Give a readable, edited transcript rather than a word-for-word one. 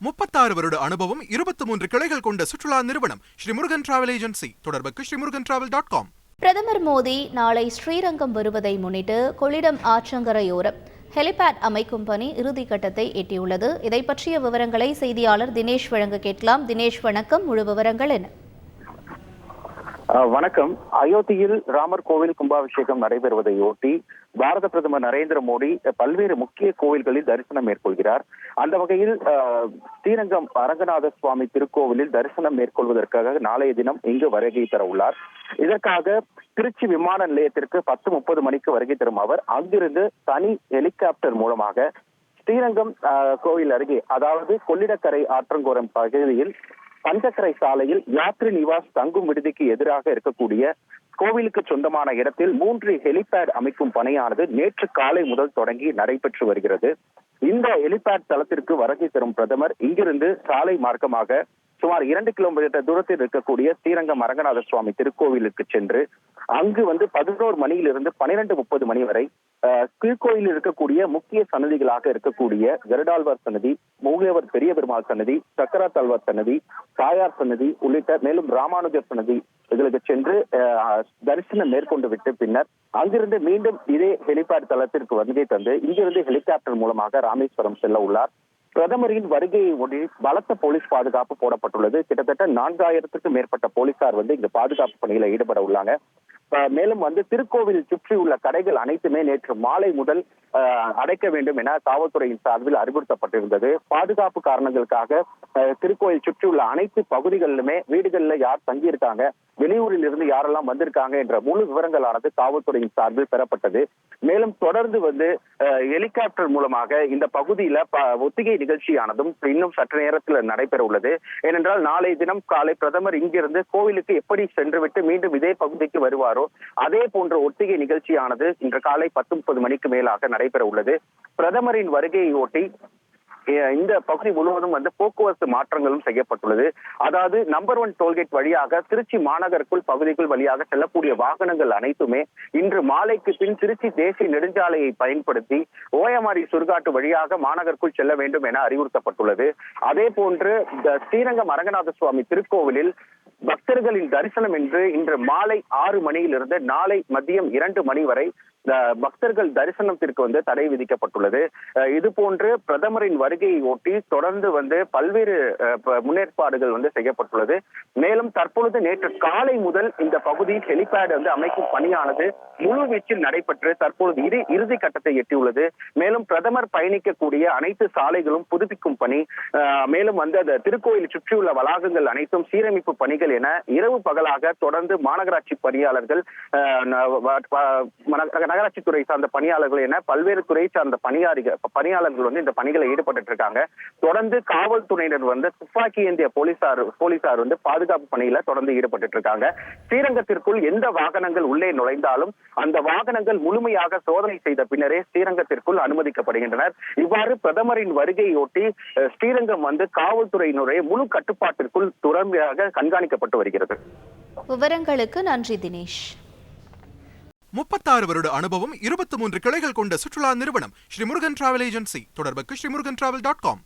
36 வருட அனுபவம் 23 கிளைகள் கொண்ட சுற்றுலா நிறுவனம் ஸ்ரீ முருகன் டிராவல் ஏஜென்சி. தொடர்புக்கு srimurugantravel.com. பிரதமர் மோடி நாளை ஸ்ரீரங்கம் வருவதை முன்னிட்டு கொள்ளிடம் ஆற்றங்கரையோரம் ஹெலிபேட் அமைக்கும் பணி இறுதிக்கட்டத்தை எட்டியுள்ளது. இதை பற்றிய விவரங்களை செய்தியாளர் தினேஷ் வழங்க கேட்கலாம். தினேஷ் வணக்கம், முழு விவரங்கள் என்ன? வணக்கம். அயோத்தியில் ராமர் கோவில் கும்பாபிஷேகம் நடைபெறுவதையொட்டி பாரத பிரதமர் நரேந்திர மோடி பல்வேறு முக்கிய கோவில்களில் தரிசனம் மேற்கொள்கிறார். அந்த வகையில் ஸ்ரீரங்கம் அரங்கநாத சுவாமி திருக்கோவிலில் தரிசனம் மேற்கொள்வதற்காக நாளைய தினம் இங்கு வருகை தர உள்ளார். இதற்காக திருச்சி விமான நிலையத்திற்கு 10:30 மணிக்கு வருகை தரும் அவர் அங்கிருந்து தனி ஹெலிகாப்டர் மூலமாக ஸ்ரீரங்கம் கோவில் அருகே, அதாவது கொள்ளிடக்கரை ஆற்றங்கோரம் பகுதியில் பஞ்சக்கரை சாலையில் யாத்ரி நிவாஸ் தங்கும் விடுதிக்கு எதிராக இருக்கக்கூடிய கோவிலுக்கு சொந்தமான இடத்தில் 3 ஹெலிபேட் அமைக்கும் பணியானது நேற்று காலை முதல் தொடங்கி நடைபெற்று வருகிறது. இந்த ஹெலிபேட் தளத்திற்கு வருகை தரும் பிரதமர் இங்கிருந்து சாலை மார்க்கமாக சுமார் 2 கிலோமீட்டர் தூரத்தில் இருக்கக்கூடிய ஸ்ரீரங்கம் அரங்கநாத சுவாமி திருக்கோவிலுக்கு சென்று அங்கு 11 மணியிலிருந்து 12:30 மணி வரை திருக்கோயிலில் இருக்கக்கூடிய முக்கிய சன்னதிகளாக இருக்கக்கூடிய கருடாழ்வார் சன்னதி, மூலியவர் பெரிய பெருமாள் சன்னதி, சக்கராத்தாழ்வார் சன்னதி, தாயார் சன்னதி உள்ளிட்ட மேலும் ராமானுஜர் சன்னதி இதுகளுக்கு சென்று தரிசனம் மேற்கொண்டு விட்டு பின்னர் அங்கிருந்து மீண்டும் இதே ஹெலிபேட் தளத்திற்கு வருகை தந்து இங்கிருந்து ஹெலிகாப்டர் மூலமாக ராமேஸ்வரம் செல்ல உள்ளார். பிரதமரின் வருகையை ஒட்டி பலத்த போலீஸ் பாதுகாப்பு போடப்பட்டுள்ளது. கிட்டத்தட்ட 4000க்கும் மேற்பட்ட போலீசார் இங்கு பாதுகாப்பு பணியில ஈடுபட உள்ளாங்க. மேலும் திருக்கோவில் சுற்றியுள்ள கடைகள் அனைத்துமே நேற்று மாலை முதல் அடைக்க வேண்டும் என காவல்துறையின் சார்பில் அறிவுறுத்தப்பட்டிருந்தது. பாதுகாப்பு காரணங்களுக்காக திருக்கோயில் சுற்றியுள்ள அனைத்து பகுதிகளிலுமே வீடுகள்ல யார் தங்கியிருக்காங்க, வெளியூரில் இருந்து யாரெல்லாம் வந்திருக்காங்க என்ற முழு விவரங்களானது காவல்துறையின் சார்பில் பெறப்பட்டது. மேலும் தொடர்ந்து ஹெலிகாப்டர் மூலமாக இந்த பகுதியில ஒத்திகை நிகழ்ச்சியானதும் இன்னும் சற்று நேரத்தில் நடைபெற உள்ளது. ஏனென்றால் நாளை தினம் காலை பிரதமர் இங்கிருந்து கோவிலுக்கு எப்படி சென்றுவிட்டு மீண்டும் இதே பகுதிக்கு வருவாரோ அதே போன்ற ஒத்திகை நிகழ்ச்சியானது இன்று காலை 10:30 மணிக்கு மேலாக நடைபெற உள்ளது. பிரதமரின் வருகையை ஒட்டி இந்த பகுதி முழுவதும் போக்குவரத்து மாற்றங்களும் செய்யப்பட்டுள்ளது. அதாவது நம்பர் 1 டோல்கேட் வழியாக திருச்சி மாநகருக்குள் பகுதிக்குள் வழியாக செல்லக்கூடிய வாகனங்கள் அனைத்துமே இன்று மாலைக்கு பின் திருச்சி தேசிய நெடுஞ்சாலையை பயன்படுத்தி ஓயமாரி சுடுகாட்டு வழியாக மாநகருக்குள் செல்ல வேண்டும் என அறிவுறுத்தப்பட்டுள்ளது. அதே போன்று ஸ்ரீரங்கம் அரங்கநாத சுவாமி திருக்கோவிலில் பக்தர்களின் தரிசனம் என்று இன்று மாலை 6 மணியிலிருந்து நாளை மதியம் 2 மணி வரை பக்தர்கள் தரிசனத்திற்கு தடை விதிக்கப்பட்டுள்ளது. இது போன்று பிரதமரின் வருகையை ஒட்டி தொடர்ந்து பல்வேறு முன்னேற்பாடுகள் செய்யப்பட்டுள்ளது. மேலும் தற்பொழுது நேற்று காலை முதல் இந்த பகுதி ஹெலிபேட் அமைக்கும் பணியானது முழு வீச்சில் நடைபெற்று தற்பொழுது இறுதி கட்டத்தை எட்டியுள்ளது. மேலும் பிரதமர் பயணிக்கக்கூடிய அனைத்து சாலைகளும் புதுப்பிக்கும் பணி, மேலும் அந்த திருக்கோயில் சுற்றியுள்ள வளாகங்கள் அனைத்தும் சீரமைப்பு பணிகள் என இரவு பகலாக தொடர்ந்து மாநகராட்சி பணியாளர்கள், நகராட்சித்துறை சார்ந்த பணியாளர்கள் என பல்வேறு துறை சார்ந்த பணியாளர்கள் இந்த பணிகளை ஈடுபட்டு இருக்காங்க. தொடர்ந்து காவல்துறையினர் துப்பாக்கி ஏந்திய போலீசார் பாதுகாப்பு பணியில தொடர்ந்து ஈடுபட்டு இருக்காங்க. ஸ்ரீரங்கத்திற்குள் எந்த வாகனங்கள் உள்ளே நுழைந்தாலும் அந்த வாகனங்கள் முழுமையாக சோதனை செய்த பின்னரே ஸ்ரீரங்கத்திற்குள் அனுமதிக்கப்படுகின்றனர். இவ்வாறு பிரதமரின் வருகையொட்டி ஸ்ரீரங்கம் காவல்துறையினுடைய முழு கட்டுப்பாட்டிற்குள் துறமையாக கண்காணிக்கப்பட்டு வருகிறது. விவரங்களுக்கு நன்றி தினேஷ். 36 வருட அனுபவம் 23 கிளைகள் கொண்ட சுற்றுலா நிறுவனம் ஸ்ரீ முருகன் டிராவல் ஏஜென்சி. தொடர்புக்கு srimurugantravel.com.